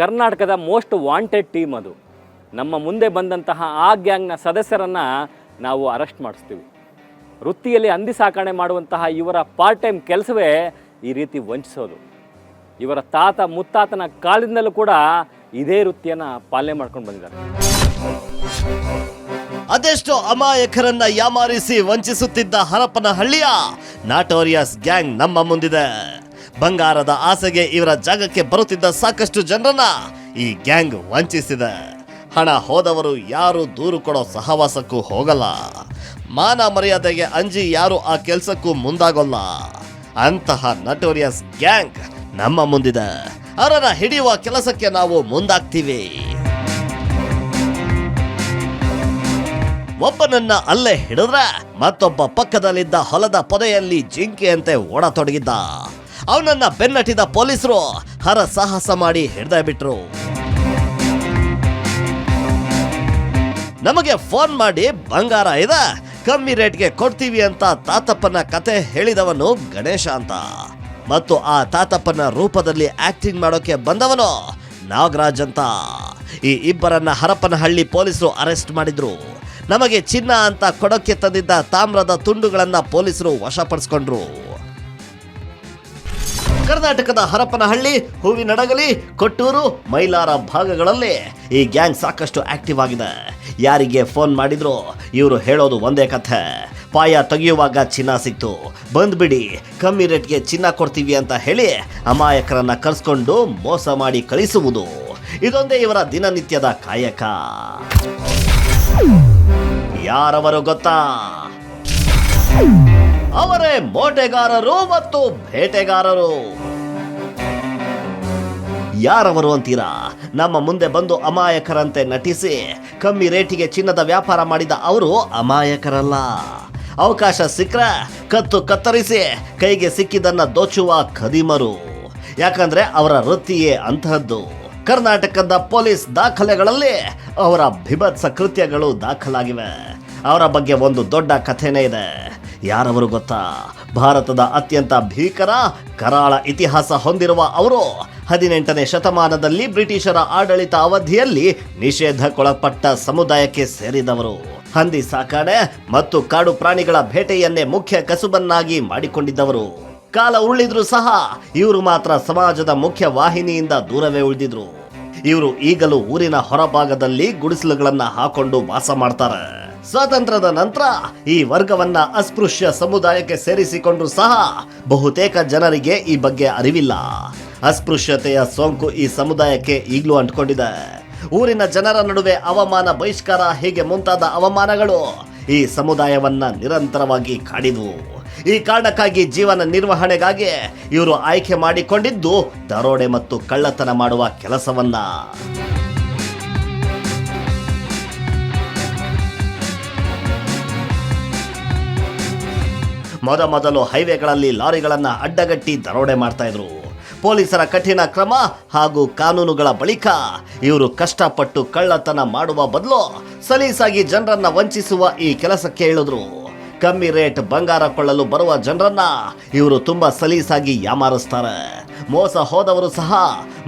ಕರ್ನಾಟಕದ most wanted team ಅದು. ನಮ್ಮ ಮುಂದೆ ಬಂದಂತಹ ಆ ಗ್ಯಾಂಗ್ನ ಸದಸ್ಯರನ್ನು ನಾವು ಅರೆಸ್ಟ್ ಮಾಡಿಸ್ತೀವಿ. ವೃತ್ತಿಯಲ್ಲಿ ಹಂದಿ ಸಾಕಣೆ ಮಾಡುವಂತಹ ಇವರ ಪಾರ್ಟ್ ಟೈಮ್ ಕೆಲಸವೇ ಈ ರೀತಿ ವಂಚಿಸೋದು. ಇವರ ತಾತ ಮುತ್ತಾತನ ಕಾಲದಿಂದಲೂ ಕೂಡ ಇದೇ ವೃತ್ತಿಯನ್ನು ಪಾಲನೆ ಮಾಡ್ಕೊಂಡು ಬಂದಿದ್ದಾರೆ. ಅದೆಷ್ಟೋ ಅಮಾಯಕರನ್ನ ಯಾಮಾರಿಸಿ ವಂಚಿಸುತ್ತಿದ್ದ ಹರಪನಹಳ್ಳಿಯ ನಾಟೋರಿಯಸ್ ಗ್ಯಾಂಗ್ ನಮ್ಮ ಮುಂದಿದೆ. ಬಂಗಾರದ ಆಸೆಗೆ ಇವರ ಜಾಗಕ್ಕೆ ಬರುತ್ತಿದ್ದ ಸಾಕಷ್ಟು ಜನರನ್ನ ಈ ಗ್ಯಾಂಗ್ ವಂಚಿಸಿದೆ. ಹಣ ಹೋದವರು ಯಾರು ದೂರು ಕೊಡೋ ಸಹವಾಸಕ್ಕೂ ಹೋಗಲ್ಲ. ಮಾನ ಮರ್ಯಾದೆಗೆ ಅಂಜಿ ಯಾರು ಆ ಕೆಲಸಕ್ಕೂ ಮುಂದಾಗೋಲ್ಲ. ಅಂತಹ ನಟೋರಿಯಸ್ ಗ್ಯಾಂಗ್ ನಮ್ಮ ಮುಂದಿದೆ. ಅವರನ್ನ ಹಿಡಿಯುವ ಕೆಲಸಕ್ಕೆ ನಾವು ಮುಂದಾಗ್ತೀವಿ. ಒಬ್ಬನನ್ನ ಅಲ್ಲೇ ಹಿಡಿದ್ರೆ ಮತ್ತೊಬ್ಬ ಪಕ್ಕದಲ್ಲಿದ್ದ ಹೊಲದ ಪೊದೆಯಲ್ಲಿ ಜಿಂಕೆಯಂತೆ ಓಡತೊಡಗಿದ್ದ. ಅವನನ್ನ ಬೆನ್ನಟ್ಟಿದ ಪೊಲೀಸರು ಹರ ಸಾಹಸ ಮಾಡಿ ಹಿಡ್ದೇ ಬಿಟ್ರು. ನಮಗೆ ಫೋನ್ ಮಾಡಿ ಬಂಗಾರ ಇದೆ, ಕಮ್ಮಿ ರೇಟ್ಗೆ ಕೊಡ್ತೀವಿ ಅಂತ ತಾತಪ್ಪನ ಕತೆ ಹೇಳಿದವನು ಗಣೇಶ ಅಂತ, ಮತ್ತು ಆ ತಾತಪ್ಪನ ರೂಪದಲ್ಲಿ ಆಕ್ಟಿಂಗ್ ಮಾಡೋಕೆ ಬಂದವನು ನಾಗರಾಜ್ ಅಂತ. ಈ ಇಬ್ಬರನ್ನ ಹರಪನಹಳ್ಳಿ ಪೊಲೀಸರು ಅರೆಸ್ಟ್ ಮಾಡಿದ್ರು. ನಮಗೆ ಚಿನ್ನ ಅಂತ ಕೊಡಕ್ಕೆ ತಂದಿದ್ದ ತಾಮ್ರದ ತುಂಡುಗಳನ್ನ ಪೊಲೀಸರು ವಶಪಡಿಸಿಕೊಂಡ್ರು. ಕರ್ನಾಟಕದ ಹರಪನಹಳ್ಳಿ, ಹೂವಿನಡಗಲಿ, ಕೊಟ್ಟೂರು, ಮೈಲಾರ ಭಾಗಗಳಲ್ಲಿ ಈ ಗ್ಯಾಂಗ್ ಸಾಕಷ್ಟು ಆಕ್ಟಿವ್ ಆಗಿದೆ. ಯಾರಿಗೆ ಫೋನ್ ಮಾಡಿದ್ರು ಇವರು ಹೇಳೋದು ಒಂದೇ ಕಥೆ. ಪಾಯ ತೆಗೆಯುವಾಗ ಚಿನ್ನ ಸಿಕ್ತು, ಬಂದ್ಬಿಡಿ, ಕಮ್ಮಿ ರೇಟ್ಗೆ ಚಿನ್ನ ಕೊಡ್ತೀವಿ ಅಂತ ಹೇಳಿ ಅಮಾಯಕರನ್ನ ಕರೆಸ್ಕೊಂಡು ಮೋಸ ಮಾಡಿ ಕಳಿಸುವುದು. ಇದೊಂದೇ ಇವರ ದಿನನಿತ್ಯದ ಕಾಯಕ. ಯಾರವರು ಗೊತ್ತಾ? ಅವರೇ ಮೋಟೆಗಾರರು ಮತ್ತು ಬೇಟೆಗಾರರು. ಯಾರವರು ಅಂತೀರಾ? ನಮ್ಮ ಮುಂದೆ ಬಂದು ಅಮಾಯಕರಂತೆ ನಟಿಸಿ ಕಮ್ಮಿ ರೇಟಿಗೆ ಚಿನ್ನದ ವ್ಯಾಪಾರ ಮಾಡಿದ ಅವರು ಅಮಾಯಕರಲ್ಲ. ಅವಕಾಶ ಸಿಕ್ಕರೆ ಕತ್ತು ಕತ್ತರಿಸಿ ಕೈಗೆ ಸಿಕ್ಕಿದ್ದನ್ನ ದೋಚುವ ಖದೀಮರು. ಯಾಕಂದ್ರೆ ಅವರ ವೃತ್ತಿಯೇ ಅಂತಹದ್ದು. ಕರ್ನಾಟಕದ ಪೊಲೀಸ್ ದಾಖಲೆಗಳಲ್ಲಿ ಅವರ ಭೀಭತ್ಸ ಕೃತ್ಯಗಳು ದಾಖಲಾಗಿವೆ. ಅವರ ಬಗ್ಗೆ ಒಂದು ದೊಡ್ಡ ಕಥೆನೇ ಇದೆ. ಯಾರವರು ಗೊತ್ತಾ? ಭಾರತದ ಅತ್ಯಂತ ಭೀಕರ ಕರಾಳ ಇತಿಹಾಸ ಹೊಂದಿರುವ ಅವರು 18ನೇ ಶತಮಾನದಲ್ಲಿ ಬ್ರಿಟಿಷರ ಆಡಳಿತ ಅವಧಿಯಲ್ಲಿ ನಿಷೇಧಕ್ಕೊಳಪಟ್ಟ ಸಮುದಾಯಕ್ಕೆ ಸೇರಿದವರು. ಹಂದಿ ಸಾಕಣೆ ಮತ್ತು ಕಾಡು ಪ್ರಾಣಿಗಳ ಬೇಟೆಯನ್ನೇ ಮುಖ್ಯ ಕಸುಬನ್ನಾಗಿ ಮಾಡಿಕೊಂಡಿದ್ದವರು. ಕಾಲ ಉರುಳಿದ್ರು ಸಹ ಇವರು ಮಾತ್ರ ಸಮಾಜದ ಮುಖ್ಯ ವಾಹಿನಿಯಿಂದ ದೂರವೇ ಉಳಿದಿದ್ರು. ಇವರು ಈಗಲೂ ಊರಿನ ಹೊರಭಾಗದಲ್ಲಿ ಗುಡಿಸಲುಗಳನ್ನ ಹಾಕೊಂಡು ವಾಸ ಮಾಡ್ತಾರೆ. ಸ್ವಾತಂತ್ರ್ಯದ ನಂತರ ಈ ವರ್ಗವನ್ನ ಅಸ್ಪೃಶ್ಯ ಸಮುದಾಯಕ್ಕೆ ಸೇರಿಸಿಕೊಂಡ್ರು ಸಹ ಬಹುತೇಕ ಜನರಿಗೆ ಈ ಬಗ್ಗೆ ಅರಿವಿಲ್ಲ. ಅಸ್ಪೃಶ್ಯತೆಯ ಸೋಂಕು ಈ ಸಮುದಾಯಕ್ಕೆ ಈಗಲೂ ಅಂಟ್ಕೊಂಡಿದೆ. ಊರಿನ ಜನರ ನಡುವೆ ಅವಮಾನ, ಬಹಿಷ್ಕಾರ ಹೀಗೆ ಮುಂತಾದ ಅವಮಾನಗಳು ಈ ಸಮುದಾಯವನ್ನ ನಿರಂತರವಾಗಿ ಕಾಡಿದ್ವು. ಈ ಕಾರಣಕ್ಕಾಗಿ ಜೀವನ ನಿರ್ವಹಣೆಗಾಗಿ ಇವರು ಆಯ್ಕೆ ಮಾಡಿಕೊಂಡಿದ್ದು ದರೋಡೆ ಮತ್ತು ಕಳ್ಳತನ ಮಾಡುವ ಕೆಲಸವನ್ನ. ಮೊದಲು ಹೈವೇಗಳಲ್ಲಿ ಲಾರಿಗಳನ್ನ ಅಡ್ಡಗಟ್ಟಿ ದರೋಡೆ ಮಾಡ್ತಾ ಇದ್ರು. ಪೊಲೀಸರ ಕಠಿಣ ಕ್ರಮ ಹಾಗೂ ಕಾನೂನುಗಳ ಬಳಿಕ ಇವರು ಕಷ್ಟಪಟ್ಟು ಕಳ್ಳತನ ಮಾಡುವ ಬದಲು ಸಲೀಸಾಗಿ ಜನರನ್ನ ವಂಚಿಸುವ ಈ ಕೆಲಸಕ್ಕೆ ಇಳಿದ್ರು. ಕಮ್ಮಿ ರೇಟ್ ಬಂಗಾರ ಕೊಳ್ಳಲು ಬರುವ ಜನರನ್ನ ಇವರು ತುಂಬಾ ಸಲೀಸಾಗಿ ಯಾಮಾರಿಸ್ತಾರೆ. ಮೋಸ ಹೋದವರು ಸಹ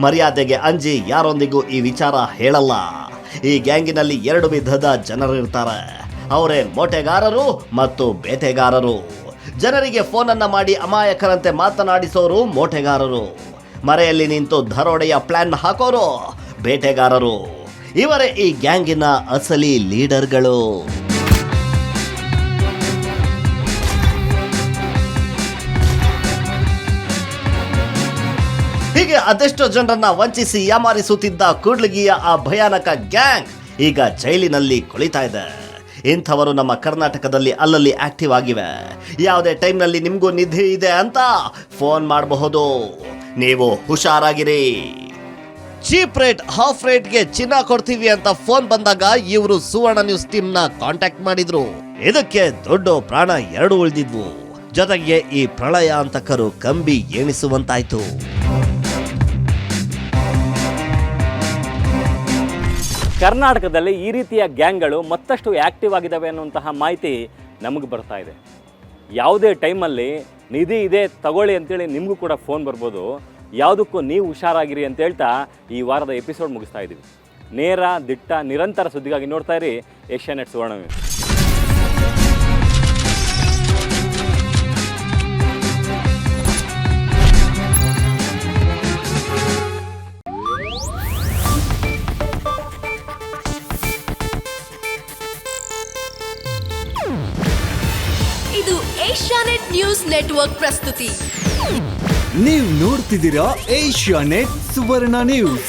ಮರ್ಯಾದೆಗೆ ಅಂಜಿ ಯಾರೊಂದಿಗೂ ಈ ವಿಚಾರ ಹೇಳಲ್ಲ. ಈ ಗ್ಯಾಂಗಿನಲ್ಲಿ 2 ವಿಧದ ಜನರಿರ್ತಾರೆ. ಅವರೇ ಮೋಟೆಗಾರರು ಮತ್ತು ಬೇಟೆಗಾರರು. ಜನರಿಗೆ ಫೋನನ್ನ ಮಾಡಿ ಅಮಾಯಕರಂತೆ ಮಾತನಾಡಿಸೋರು ಮೋಟೆಗಾರರು. ಮರೆಯಲ್ಲಿ ನಿಂತು ದರೋಡೆಯ ಪ್ಲಾನ್ ಹಾಕೋರು ಬೇಟೆಗಾರರು. ಇವರೇ ಈ ಗ್ಯಾಂಗಿನ ಅಸಲಿ ಲೀಡರ್ಗಳು. ಹೀಗೆ ಅದೆಷ್ಟೋ ಜನರನ್ನ ವಂಚಿಸಿ ಯಾಮಾರಿಸುತ್ತಿದ್ದ ಕೂಡ್ಲಿಗಿಯ ಆ ಭಯಾನಕ ಗ್ಯಾಂಗ್ ಈಗ ಜೈಲಿನಲ್ಲಿ ಕುಳಿತಾ ಇದೆ. ಇಂಥವರು ನಮ್ಮ ಕರ್ನಾಟಕದಲ್ಲಿ ಅಲ್ಲಲ್ಲಿ ಆಕ್ಟಿವ್ ಆಗಿವೆ. ಯಾವುದೇ ಟೈಮ್ನಲ್ಲಿ ನಿಮಗೂ ನಿಧಿ ಇದೆ ಅಂತ ಫೋನ್ ಮಾಡಬಹುದು. ನೀವು ಹುಷಾರಾಗಿರಿ. ಚೀಪ್ ರೇಟ್, ಹಾಫ್ ರೇಟ್ಗೆ ಚಿನ್ನ ಕೊಡ್ತೀವಿ ಅಂತ ಫೋನ್ ಬಂದಾಗ ಇವರು ಸುವರ್ಣ ನ್ಯೂಸ್ ಟೀಮ್ನ ಕಾಂಟ್ಯಾಕ್ಟ್ ಮಾಡಿದ್ರು. ಇದಕ್ಕೆ ದೊಡ್ಡ ಪ್ರಾಣ 2 ಉಳಿದಿದ್ವು. ಜೊತೆಗೆ ಈ ಪ್ರಳಯಾಂತಕರು ಕಂಬಿ ಎಣಿಸುವಂತಾಯ್ತು. ಕರ್ನಾಟಕದಲ್ಲಿ ಈ ರೀತಿಯ ಗ್ಯಾಂಗ್ಗಳು ಮತ್ತಷ್ಟು ಆ್ಯಕ್ಟಿವ್ ಆಗಿದ್ದಾವೆ ಅನ್ನುವಂತಹ ಮಾಹಿತಿ ನಮಗೆ ಬರ್ತಾ ಇದೆ. ಯಾವುದೇ ಟೈಮಲ್ಲಿ ನಿಧಿ ಇದೆ ತಗೊಳ್ಳಿ ಅಂತೇಳಿ ನಿಮಗೂ ಕೂಡ ಫೋನ್ ಬರ್ಬೋದು. ಯಾವುದಕ್ಕೂ ನೀವು ಹುಷಾರಾಗಿರಿ ಅಂತ ಹೇಳ್ತಾ ಈ ವಾರದ ಎಪಿಸೋಡ್ ಮುಗಿಸ್ತಾ ಇದ್ದೀವಿ. ನೇರ, ದಿಟ್ಟ, ನಿರಂತರ ಸುದ್ದಿಗಾಗಿ ನೋಡ್ತಾ ಇರಿ ಏಷ್ಯಾನೆಟ್ ಸುವರ್ಣ ನ್ಯೂಸ್. ಇದು ಏಷ್ಯಾನೆಟ್ ನ್ಯೂಸ್ ನೆಟ್ವರ್ಕ್ ಪ್ರಸ್ತುತಿ. ನೀವು ನೋಡ್ತಿದ್ದೀರಾ ಏಷ್ಯಾನೆಟ್ ಸುವರ್ಣ ನ್ಯೂಸ್.